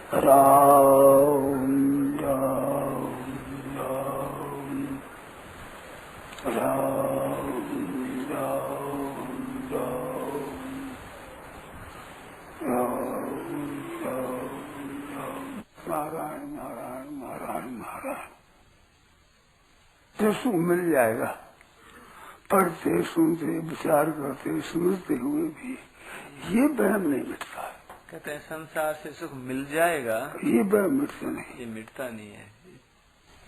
राम राम राम राम राम राम राम राम नारायण नारायण नारायण नारायण। जो सुख मिल जाएगा पढ़ते सुनते विचार करते समझते हुए भी ये भ्रम नहीं मिटता है। कहते हैं संसार से सुख मिल जाएगा, ये भ्रम मिटता नहीं, ये मिटता नहीं है।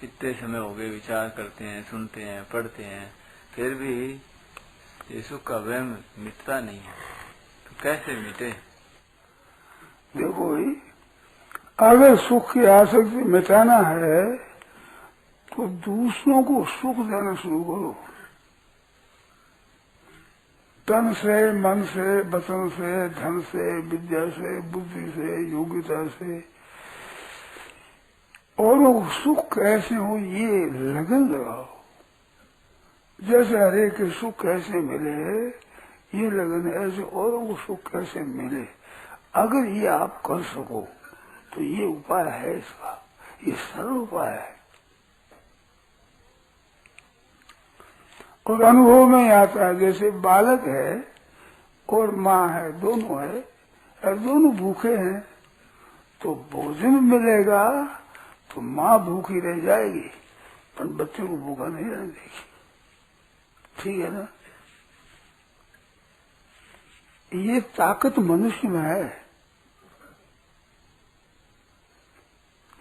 इतने समय हो गए विचार करते हैं, सुनते हैं, पढ़ते हैं, फिर भी ये सुख का वहम मिटता नहीं है। तो कैसे मिटे? देखो भाई, अगर सुख की आसक्ति मिटाना है तो दूसरों को सुख देना शुरू करो। तन से, मन से, वचन से, धन से, विद्या से, बुद्धि से, योग्यता से औरों को सुख कैसे हो ये लगन लगाओ। जैसे हरे के सुख कैसे मिले ये लगन, ऐसे औरों को सुख कैसे मिले। अगर ये आप कर सको तो ये उपाय है इसका, ये सरल उपाय है और अनुभव में आता है। जैसे बालक है और माँ है, दोनों है और दोनों भूखे हैं तो भोजन मिलेगा तो माँ भूखी रह जाएगी पर बच्चे को भूखा नहीं रहने देगी। ठीक है ना? ये ताकत मनुष्य में है।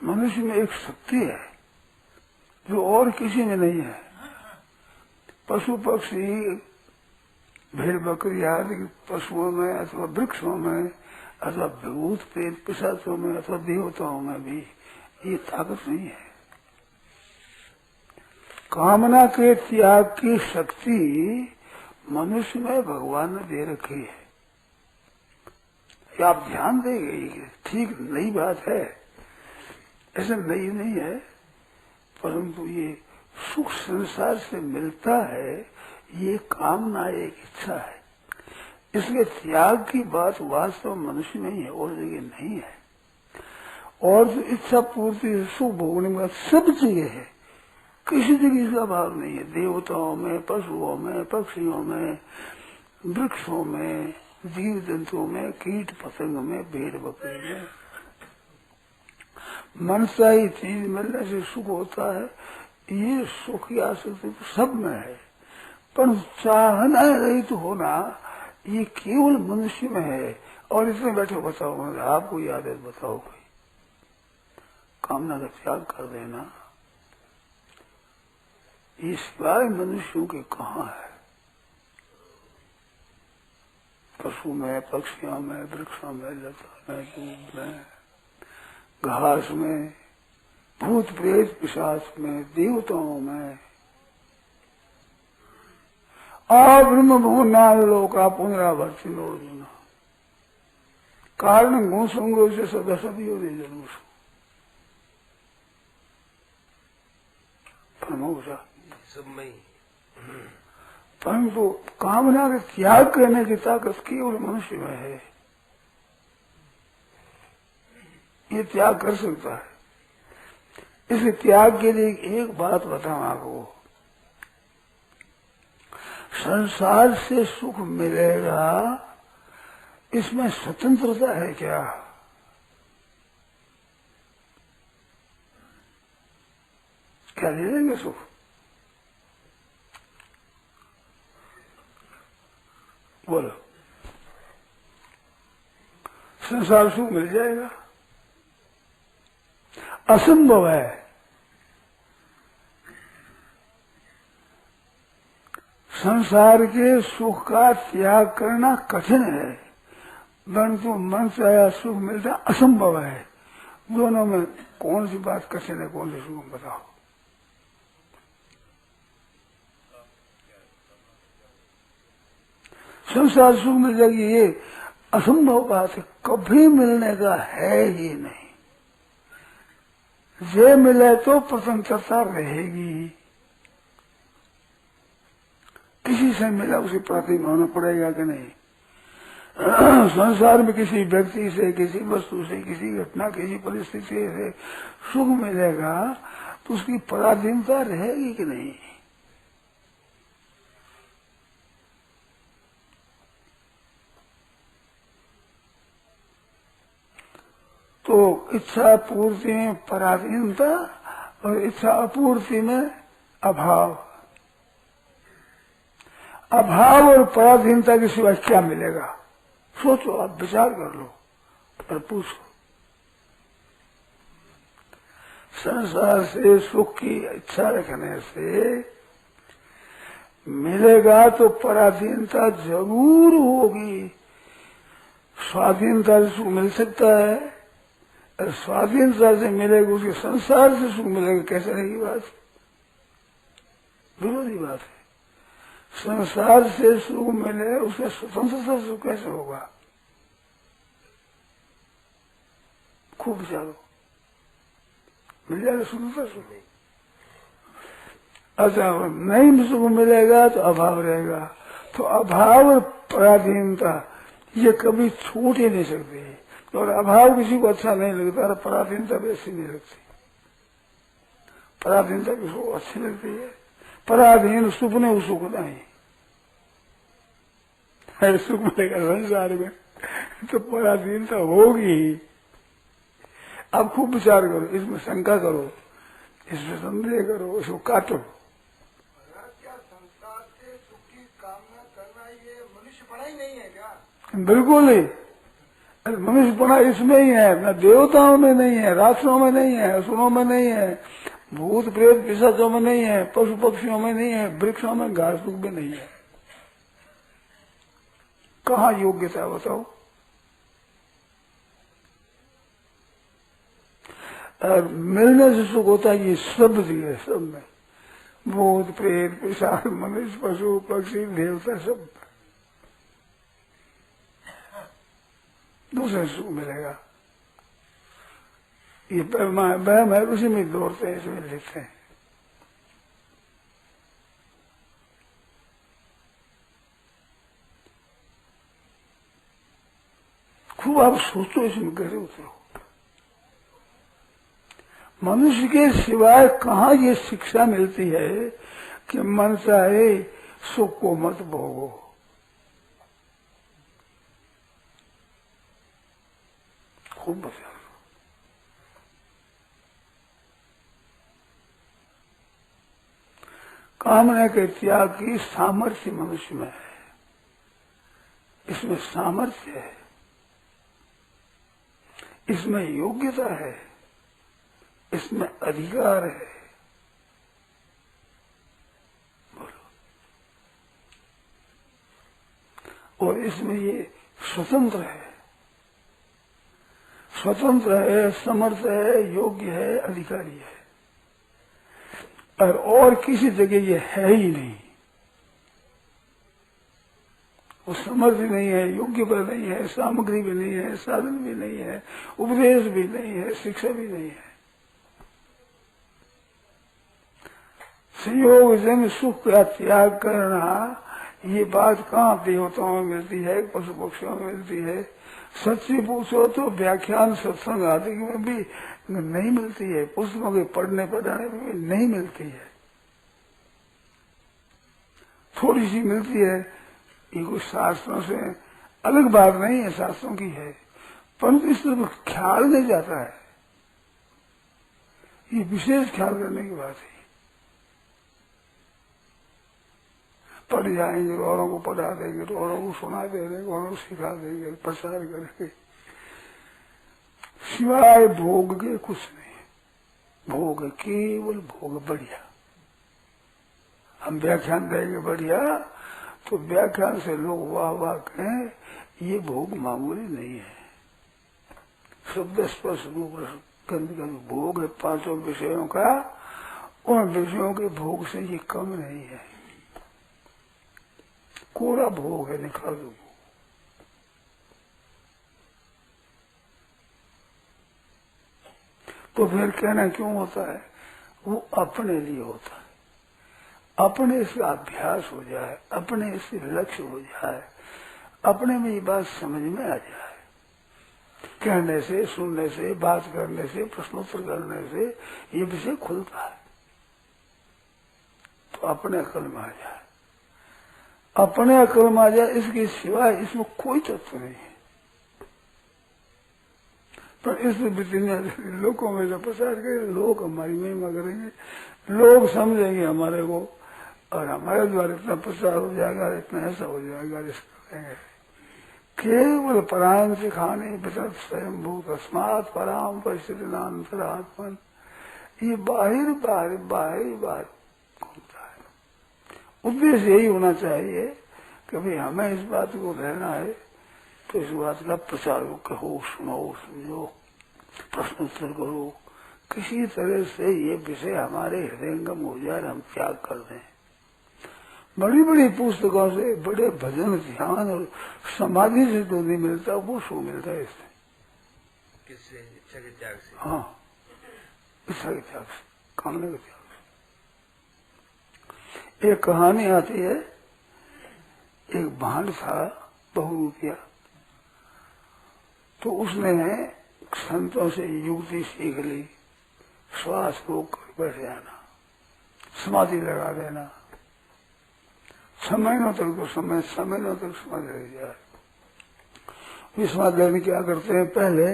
मनुष्य में एक शक्ति है जो और किसी में नहीं है। पशु पक्षी भेड़ बकरी आदि पशुओं में अथवा वृक्षों में अथवा भूत प्रेत पिशाचों में अथवा देवताओं में भी ये ताकत नहीं है। कामना के त्याग की शक्ति मनुष्य में भगवान ने दे रखी है। ये आप ध्यान देंगे, ठीक नई बात है, ऐसा नई नहीं है, परंतु ये सुख संसार से मिलता है, ये कामना एक इच्छा है। इसलिए त्याग की बात वास्तव मनुष्य में ही है और जगह नहीं है। और जो इच्छा पूर्ति सुख भोगने में सब जगह है, किसी जगह इसका भाव नहीं है। देवताओं में, पशुओं में, पक्षियों में, वृक्षों में, जीव जंतुओं में, कीट पतंग में, भेड़ बकरी में। मनसा ही चीज मिलने से सुख होता है, ये सुख की आसक्ति सब में है। पर चाहना रहित होना ये केवल मनुष्य में है। और इसमें बैठो बताओ, मतलब आपको याद है, बताओ कोई कामना का त्याग कर देना ये सिवाय मनुष्यों के कहाँ है? पशु में, पक्षियों में, वृक्षों में, लता में, दूध में, घास में, भूत प्रेत पिशाच में, देवताओं में। ब्रह्म भुवनाद लोका पुनरावर्ती नोर्जुन कारण गुण संगो से सदा सदी हो जन्म परंतु कामना का त्याग करने की ताकत केवल मनुष्य में है। ये त्याग कर सकता है। इस त्याग के लिए एक बात बताऊं आपको, संसार से सुख मिलेगा इसमें स्वतंत्रता है क्या? क्या ले लेंगे सुख? बोलो, संसार सुख मिल जाएगा? असंभव है। संसार के सुख का त्याग करना कठिन है, परंतु मन से आया सुख मिलना असंभव है। दोनों में कौन सी बात कठिन है, कौन सी सुख, बताओ? संसार सुख मिल जाएगी ये असंभव बात है, कभी मिलने का है ही नहीं। जे मिले तो स्वतंत्रता रहेगी। किसी से मिला उसे प्रातिम होना पड़ेगा कि नहीं? संसार में किसी व्यक्ति से, किसी वस्तु से, किसी घटना, किसी परिस्थिति से सुख मिलेगा तो उसकी पराधीनता रहेगी कि नहीं? तो इच्छा पूर्ति में पराधीनता और इच्छा अपूर्ति में अभाव। अभाव और पराधीनता के सिवा क्या मिलेगा? सोचो, आप विचार कर लो और पूछो। संसार से सुख की इच्छा रखने से मिलेगा तो पराधीनता जरूर होगी। स्वाधीनता से सुख मिल सकता है, और स्वाधीनता से मिलेगा उसके संसार से सुख मिलेगा, कैसे रहेगी बात? विरोधी बात है। संसार से सुख मिले उसका स्वतंत्रता सुख कैसे होगा? खूब विचारो, मिल जाएगा स्वतंत्रता सुख। अच्छा, नहीं सुख मिलेगा तो अभाव रहेगा। तो अभाव और पराधीनता ये कभी छूट ही नहीं सकते। और अभाव किसी को अच्छा नहीं लगता, और पराधीनता भी अच्छी नहीं लगती। पराधीनता किसी को अच्छी लगती है। पराधीन सुख ने वो सुख नहीं है। सुख मिलेगा संसार में तो पराधीनता होगी। अब खूब विचार करो, इसमें शंका करो, इसमें संदेह करो, इसको काटो। क्या संसार से सुख की कामना करना ये मनुष्यपना ही नहीं है क्या? बिल्कुल ही मनुष्यपना इसमें ही है, न देवताओं में नहीं है, राक्षसों में नहीं है, असुरों में नहीं है, भूत प्रेत पिशाचों में नहीं है, पशु पक्षियों में नहीं है, वृक्षों में घास फूस में नहीं है। कहाँ योग्यता बताओ? और मिलने से सुख होता है, ये सब दिए, सब में भूत प्रेत पिशाच मनुष्य पशु पक्षी देवता सब दूसरे सुख मिलेगा। ये वहम है, उसी में दौड़ते हैं, इसमें लिखते हैं। खूब आप सोचो, इसमें गहरे उतरो। मनुष्य के सिवाय कहाँ ये शिक्षा मिलती है कि मन चाहे सुख को मत भोगो। खूब बचा। कामना के त्याग की सामर्थ्य मनुष्य में है। इसमें सामर्थ्य है, इसमें योग्यता है, इसमें अधिकार है। बोलो। और इसमें ये स्वतंत्र है, स्वतंत्र है, समर्थ है, योग्य है, अधिकारी है। और किसी जगह ये है ही नहीं। वो समर्थ भी नहीं है, योग्य भी नहीं है, सामग्री भी नहीं है, साधन भी नहीं है, उपदेश भी नहीं है, शिक्षा भी नहीं है। संयोग जन सुख का त्याग करना, ये बात कहाँ देवताओं में मिलती है, पशु पक्षियों में मिलती है? सच्ची पूछो तो व्याख्यान सत्संग आदि में भी नहीं मिलती है, पुस्तकों के पढ़ने पढ़ाने में भी नहीं मिलती है। थोड़ी सी मिलती है, ये कुछ शास्त्रों से अलग बात नहीं है, शास्त्रों की है, परंतु इस तरफ ख्याल नहीं जाता है। ये विशेष ख्याल करने की बात है। पढ़ जाएंगे, औरों को पढ़ा देंगे, तो औरों को सुना देंगे, औरों को सिखा देंगे, प्रचार करेंगे, सिवाय भोग के कुछ नहीं। भोग केवल भोग। बढ़िया, हम व्याख्यान देंगे बढ़िया, तो व्याख्यान से लोग वाह वाह कहें, ये भोग मामूली नहीं है। शब्द स्पर्श रूप गंध का भोग है, पांचों विषयों का, उन विषयों के भोग से ये कम नहीं है। कोरा भोग है, निकाल दो। तो फिर कहना क्यों होता है? वो अपने लिए होता है, अपने से अभ्यास हो जाए, अपने से लक्ष्य हो जाए, अपने में ये बात समझ में आ जाए, कहने से, सुनने से, बात करने से, प्रश्नोत्तर करने से ये विषय खुलता है, तो अपने अकल में आ जाए। अपने अकल में आ जाए, इसके सिवाय इसमें कोई तत्व नहीं है। पर इस लोगों में से प्रचार करें, लोग हमारी महिमा करेंगे, लोग समझेंगे हमारे को, और हमारे द्वारा इतना प्रचार हो जाएगा, इतना ऐसा हो जाएगा, करेंगे। केवल परायण सिखाने वितत स्वयं भूत अस्मात् पराम परिस्थितिनांतरात्मन, ये बाहर बाहर बाहर बाहर घूमता है। उद्देश्य यही होना चाहिए कि भाई हमें इस बात को रहना है, तो इस बात का प्रचार कहो, सुनो, समझो, प्रश्नोत्तर करो, किसी तरह से ये विषय हमारे हृदयंगम हो जाए, हम त्याग कर दें। बड़ी बड़ी पुस्तकों से, बड़े भजन, ध्यान और समाधि से तो नहीं मिलता, वो शो मिलता है इससे। किससे? इच्छा के त्याग से। हाँ, इच्छा के त्याग से, कामना के त्याग से। एक कहानी आती है, एक भांड था बहुरूपिया, तो उसने संतों से युक्ति सीख ली, श्वास रोक कर बैठ जाना, समाधि लगा देना, 6 महीनों तक तो समय, 6 महीनों तक समाधि लग जाए। इस समाधि लगने क्या करते हैं, पहले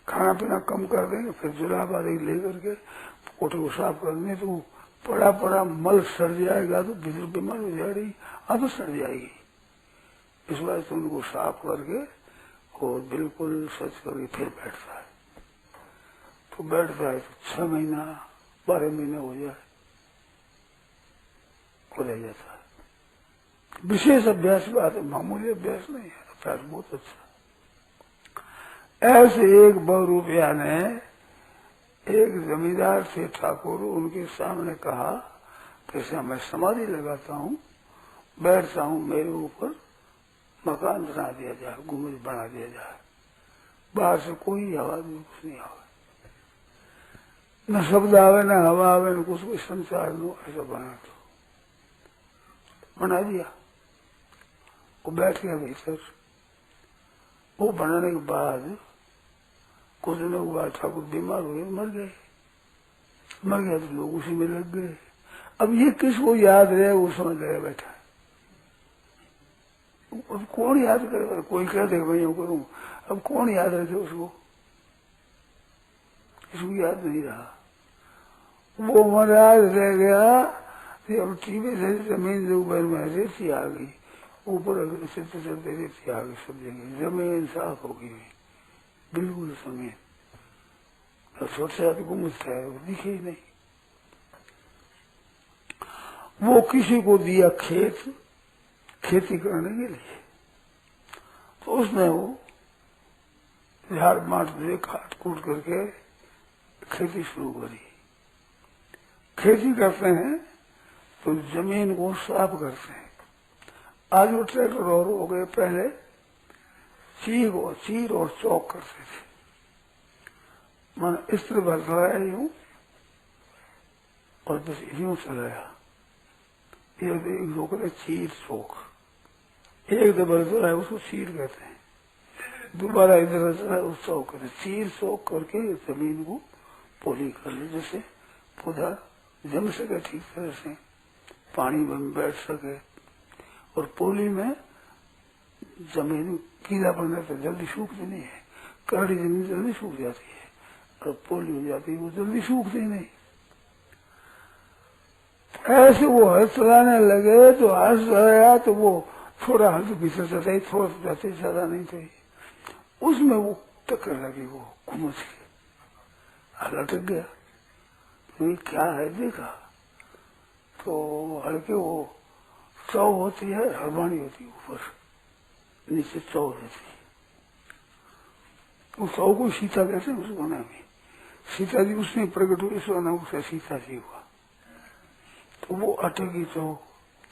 खाना पीना कम कर देंगे, फिर जुलाब आदि लेकर के पोटे को साफ कर देंगे, तो पड़ा पड़ा मल सड़ जाएगा, तो भीतर बीमार हो जाएगी, आदत सड़ जाएगी। इस बार तो उनको साफ करके और बिल्कुल स्वच्छ करके फिर बैठता है, तो बैठता है तो 6 महीना 12 महीने हो जाए, हो रह जाता है। विशेष अभ्यास बात है, मामूली अभ्यास नहीं है, अभ्यास बहुत अच्छा। ऐसे एक बहुरूपिया ने एक जमींदार से ठाकुर उनके सामने कहा, कैसे मैं समाधि लगाता हूँ, बैठता हूँ, मेरे ऊपर मकान बना दिया जाए, गुम्बद बना दिया जाए, बाहर से कोई आवाज नहीं, कुछ नहीं आवे, न शब्द आवे, न हवा आवे, न कुछ संचार न, ऐसा बना दिया। वो बैठ गया भीतर। वो बनाने के बाद कुछ दिनों के बाद ठाकुर बीमार हुए, मर गए। मर गया तो लोग उसी में लग गए। अब ये किसको याद रहे, वो समझ रहे बैठा। अब कौन याद करेगा, कोई कह दे भाई मैं करूं, अब कौन याद रखे उसको, इसको याद नहीं रहा। वो महाराज रह गया, अब टीवी से जमीन से ऊपर में रेती आ गई, ऊपर अगर चलते चलते रेती आ गई, सब जगह जमीन साफ हो गई, बिल्कुल जमीन। छोटे हाथ गुमता है, वो दिखे ही नहीं। वो किसी को दिया खेत, खेती करने के लिए, तो उसने वो झाड़ माट से काट कूट करके खेती शुरू करी। खेती करते हैं तो जमीन को साफ करते हैं। आज वो ट्रैक्टर और हो गए, पहले चीर और चौक करते थे। मन इस तरह भर चलाया यूं और बस यूं चलाया, एक रोक चीर चौक, एक दफा चलाया उसको चीर कहते हैं, दोबारा इधर चलाया उस चौक कहते हैं। चीर चौक करके जमीन को पोली कर ली, जैसे पौधा जम सके ठीक तरह से, पानी में बैठ सके। और पोली में जमीन कीड़ा पड़ने तो जल्दी सूखती नहीं है, करड़ी जमीन जल्दी सूख जाती है, और पोली हो जाती है वो जल्दी सूखती नहीं। ऐसे वो हल चलाने लगे, तो हल चलाया तो वो थोड़ा हल तो पीछे चलता ही, थोड़ा जाते ज्यादा नहीं थे, उसमें वो टक्कर लगी, वो घुमस के हल अटक गया। तो ये क्या है देखा, तो हल्के वो चौ होती है, हरबानी होती है, ऊपर नीचे चौ रहती है। उस चौ को सीता कहते हैं, उस बना में सीता जी उसमें प्रकट हुई, इस बना उसे सीता जी हुआ। तो वो अटकी चौ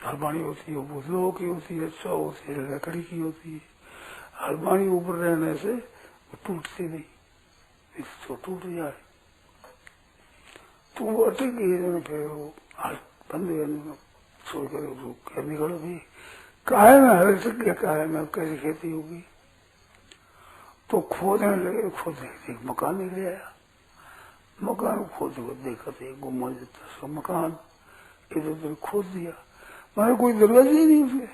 हरबानी होती है, वो लोह की होती है, चौ होती है लकड़ी की होती है। हरबानी ऊपर रहने से वो टूटती नहीं, तो टूट जाए तो वो अटक गई। फिर वो बंद छोड़कर निकलो भी, काहे में हल सक गया, काहे में अब कैसे खेती होगी। तो खोदने लगे, खोदने एक मकान निकल आया। मकान खोद को देखा तो एक गुम्बद था मकान, इधर उधर खोद दिया, मगर कोई दरवाजा ही नहीं उसके,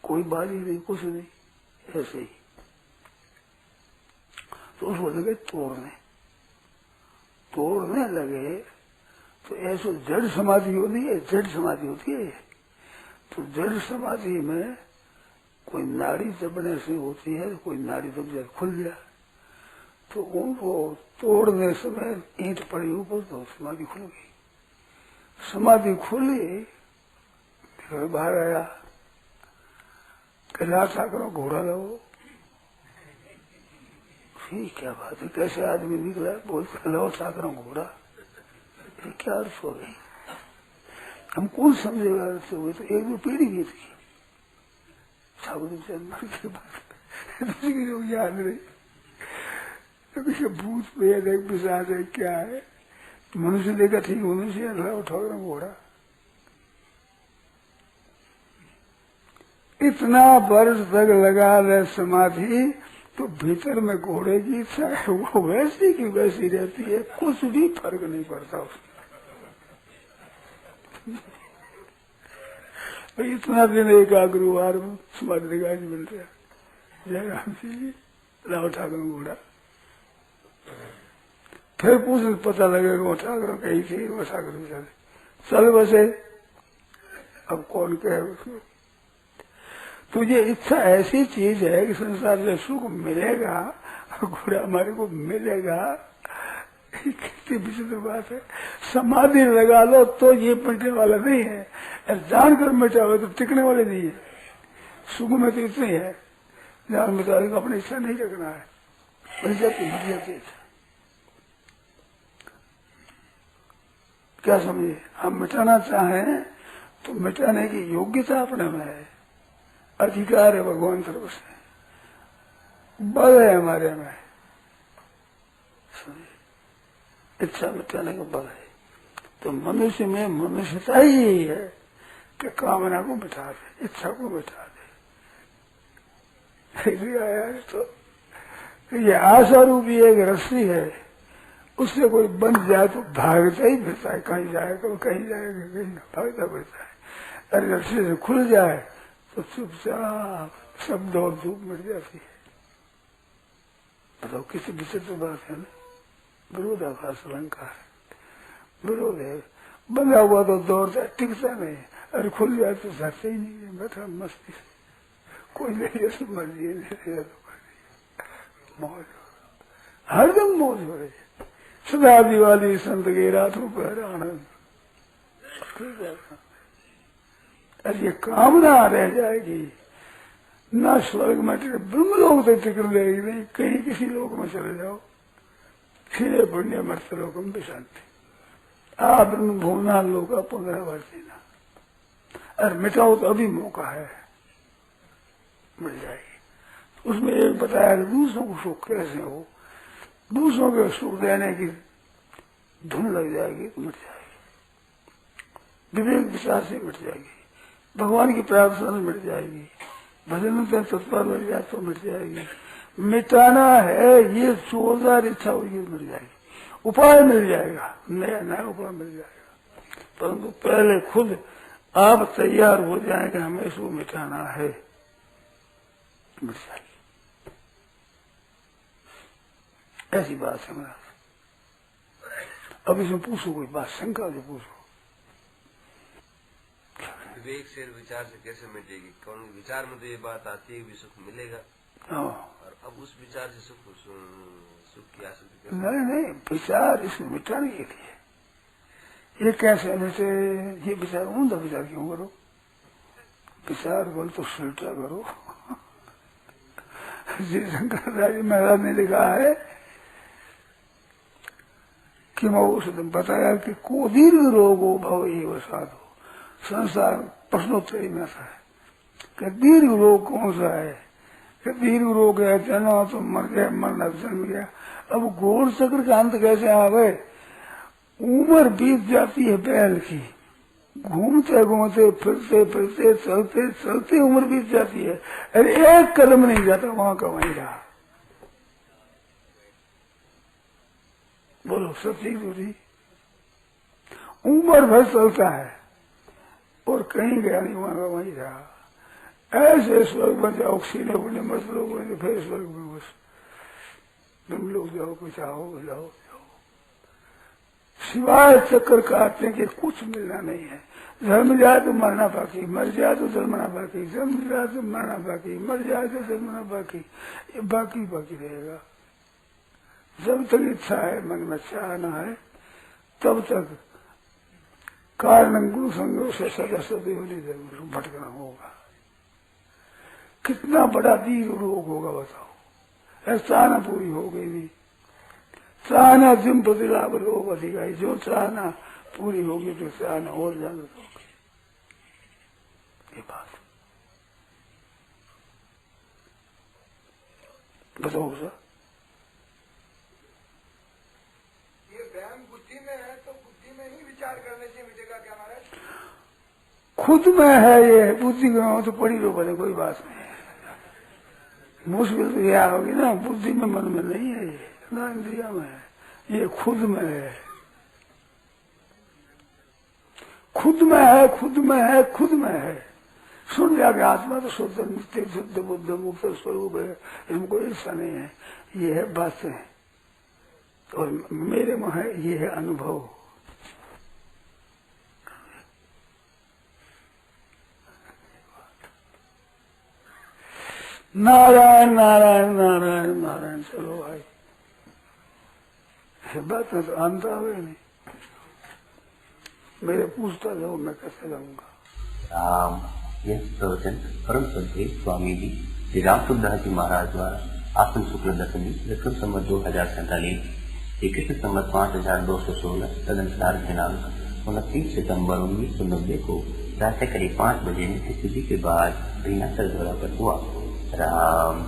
कोई बारी नहीं, कुछ नहीं, ऐसे ही। तो उसको लगे तोड़ने लगे। तो ऐसे जड़ समाधि होती है, जड़ समाधि होती है। तो जड़ समाधि में कोई नाड़ी दबने से होती है, कोई नाड़ी दब जाए खुल जाए। तो उनको तोड़ने समय ईंट पड़ी ऊपर, तो समाधि खुल गई। समाधि खुली, फिर बाहर आया, कहलाता करो घोड़ा लो। ठीक, क्या बात है, कैसे आदमी निकला, बोलते लो साकरों घोड़ा, ये क्या अर्थ हो गई, हम कौन समझेगा अर्थ हो गई। तो एक दो पीढ़ी बीत गई, साबुन मर के बाद लोग याद नहीं, तो भूत प्रेत है, पिशाच है, क्या है। मनुष्य देखा ठीक मनुष्य उठाओ घोड़ा। इतना वर्ष तक लगा रहे समाधि, तो भीतर में घोड़े की इच्छा है, वो वैसी की वैसी रहती है, कुछ भी फर्क नहीं पड़ता उसमें। इतना दिन एकाग्रवार समाधि का मिल रहा। जय राम जी, लाओ ठाकुर घोड़ा। फिर पूछ पता लगेगा वो ठाकुर कहीं थी, वो ठाकुर चल बसे। अब कौन कहे उसको। तो ये इच्छा ऐसी चीज है कि संसार में सुख मिलेगा, घोड़ा हमारे को मिलेगा, कितनी विचित्र बात है। समाधि लगा लो तो ये मिटने वाला नहीं है, जानकर मिटाओ तो टिकने वाले नहीं है। सुख में तो इतनी है, जान मिटाने को अपनी इच्छा नहीं रखना है, मिट जाती इच्छा। क्या समझे, हम मिटाना चाहें तो मिटाने की योग्यता अपने में है, अधिकार है भगवान तरफ से, बल है हमारे में, इच्छा मिटाने का बल है। तो मनुष्य में मनुष्यता ही यही है कि कामना को मिटा दे, इच्छा को मिटा दे। आया तो ये आशा रूपी एक रस्सी है, उससे कोई बंध जाए तो भागता ही फिरता है, कहीं जाएगा कहीं जाएगा, कहीं भागता फिरता है। अरे रस्सी से खुल जाए तो चुपचाप सब दौड़ धूप मिट जाती है। बताओ किसी विचित्र बात है ना, विरोधाभास अलंकार, विरोध है। बंधा हुआ तो दौड़ता टिकता नहीं, अरे खुल जाए तो जाते ही नहीं, बैठा मस्ती से, कोई नहीं ऐसी मर्जी है, मौज हरदम मौज हो रही है। सदा दिवाली संत के रातों पर आनंद। अरे ये कामना रह जाएगी ना, स्वर्ग में ब्रह्मलोक तो टिक रहेगी नहीं, कहीं किसी लोक में चले जाओ, क्षीणे पुण्य मर्त लोकम भी शांति, आ ब्रह्म भुवना लोक पुनरावर्तिना। अरे मिटाओ तो अभी मौका है, मिल जाएगी। उसमें एक बताया कि दूसरों को सुख कैसे हो, दूसरों को सुख देने की धुन लग जाएगी तो मिट जाएगी, विवेक विचार से मिट जाएगी, भगवान की प्रार्थना से मिट जाएगी, भजन से तत्पर मिट जाए तो मिट जाएगी। मिटाना है ये जोरदार इच्छा होगी मिट जाएगी, उपाय मिल जाएगा, नया नया उपाय मिल जाएगा, परंतु पहले खुद आप तैयार हो जाएंगे, हमें इसको मिटाना है, मिट जाएगी। ऐसी बात है महाराज। अब इसमें पूछो कोई बात, शंका जो पूछो। विवेक से विचार से कैसे मिटेगी? कौन विचार में तो ये बात आती है कि सुख मिलेगा, और अब उस विचार से सुख की आसक्ति नहीं, विचार इसमें मिटाने के लिए। ये कैसे मिटे, ये विचार ऊंधा विचार क्यों करो, विचार बोल तो सुलटा करो। श्री शंकराचार्य महाराज ने लिखा है कि मैं उसने बताया कि को दीर्घ रोगो भव एव साधो, संसार प्रश्नोत्तरी में था कि दीर्घ रोग कौन सा है, कि दीर्घ रोग है जना तो मर गया, मरना जन्म गया। अब घोर चक्र का अंत कैसे आवे, उम्र बीत जाती है बैल की, घूमते घूमते फिरते फिरते चलते चलते उम्र बीत जाती है, अरे एक कदम नहीं जाता वहां का वहीं रहा। बोलो सच्ची दूरी, उम्र भर चलता है और कहीं गया नहीं, वहां का वहीं रहा। ऐसे स्वर्ग में जाओ, सीने बोले मत लोग बोले, फिर स्वर्ग में बस तुम लोग जाओ, कुछ आओ जाओ जाओ, सिवाय चक्कर काटने के कुछ मिलना नहीं है। जन्म जाए तो मरना बाकी, मर जाए तो जन्मना बाकी, जन्म जाए तो मरना बाकी, मर जाए तो जन्मना बाकी, ये बाकी बाकी रहेगा। जब तक इच्छा है, मन में चाहना है, तब तक कारण गुरु संग से सदा सदैव जरूर भटकना होगा। कितना बड़ा दीर्घ रोग होगा बताओ। चाहना पूरी हो गई नहीं, चाहना जिम प्रतिलाभ रोग अधिकारी, जो चाहना पूरी होगी तो चाहना और ज्यादा होगी। ये बात बताओ सर। ये व्यायाम बुद्धि में है तो बुद्धि में ही विचार करने से मिटेगा क्या महाराज? खुद में है ये, बुद्धि में हो तो पड़ी लो बने, कोई बात नहीं है। मुश्किल तो यह होगी ना, बुद्धि में मन में नहीं है, ये ना इंद्रिया में है, ये खुद में है। खुद में है, खुद में है, खुद में है। सुन लिया कि आत्मा तो शुद्ध नित्य शुद्ध बुद्ध मुक्त स्वरूप है, इसमें कोई हिस्सा नहीं है। ये है बातें और मेरे में है, ये है अनुभव। नारायण नारायण नारायण नारायण। चलो भाई, बात में तो अंत आवे नहीं। मेरे पूछता जाओ, मैं कैसे जाऊंगा। यह प्रवचन परम श्रद्धेय स्वामी जी श्री राम सुखदास जी महाराज द्वारा आसन शुक्ल दशमी विक्रम संवत 2047 कृष्ण संवत 5216 तदनुसार दिनांक 29 सितम्बर 1990 को प्रातः करीब 5 बजे में किसी के बाद भीनासर द्वारा पर हुआ। राम।